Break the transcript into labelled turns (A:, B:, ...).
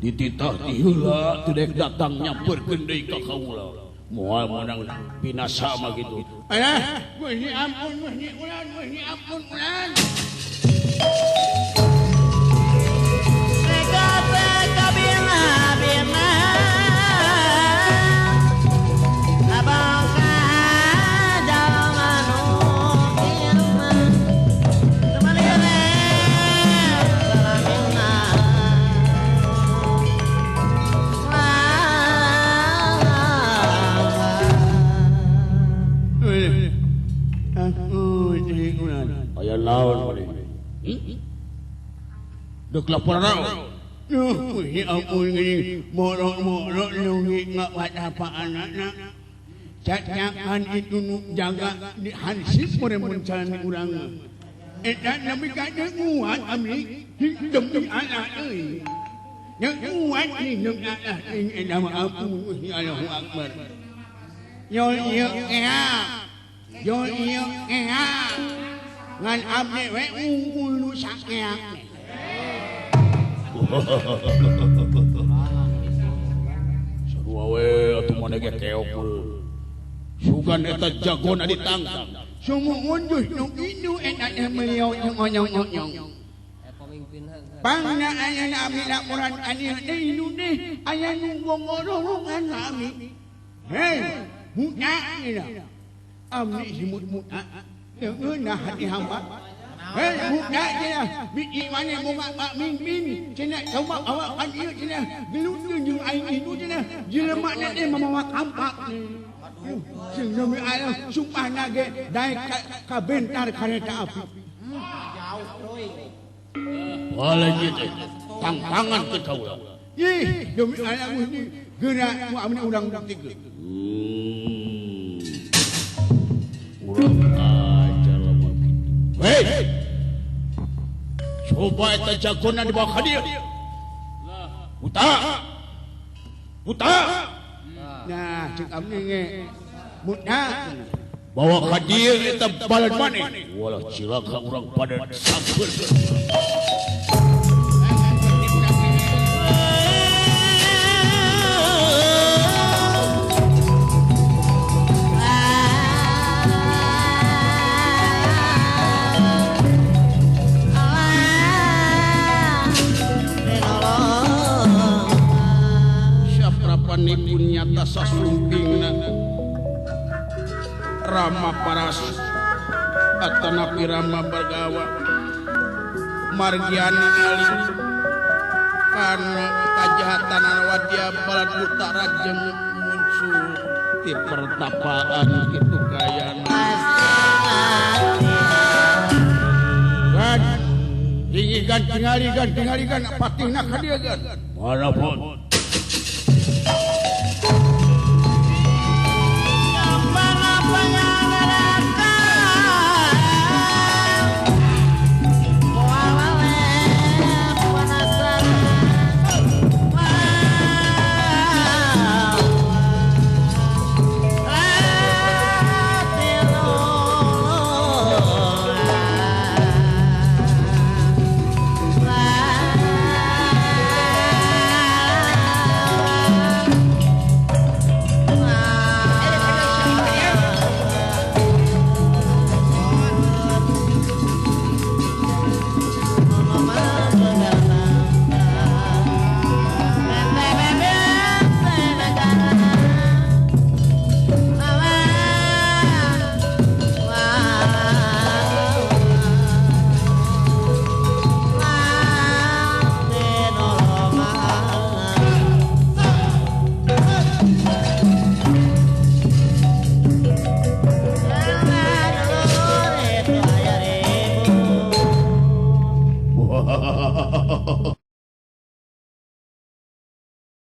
A: dititah diheula teu dek datang nyamperkeun deui ka kaula moal menang binasa mah gitu
B: ini ampun ulan teka bina abang
A: aya naon mani deuk laporan naon
B: ini ampun gini morok lungi nggak pada apa anaknya cacakan itu jaga di hansip meremuncalan urang dan nabi kata kuat amri demi anak yang kuat ni demi anak ini nama ampun Allahu Akbar yo ngan abdi we ulu sakeak
A: sarua we atuh maneh ge keok sugan eta jagona ditangkang
B: sumuhun duh nu inu eta beliau nyong pangna aya abdi laporan ani inu deh aya nu gongorong kami hei muda ina abdi simut muda nah hati hamba muda cenah biji mana bunga mak mimpin cenah coba awak kan ieu cenah gelut jeung aing itu cenah jelema teh mamawa kampak jeung demi Allah sumpahna ge daek ka bentar kareta api
A: jauh boleh gitu tantangan ke kaula
B: ih demi Allah geura ku amna urang buktikeun
A: urang aja lamun kitu hei coba eta jagona dibawa ka dieu buta
B: nah cek abdi ge buta
A: bawa ka dieu eta balad maneh walah cilaka urang pada sampeurkeun panipun nyata sasumpingna Rama paras atanapi Rama Bargawa margian ngali karena kajahatan wadya balad buta rajeng muncul di pertapaan itu kayana gan tinggali gan patihna ka dieu gan manapun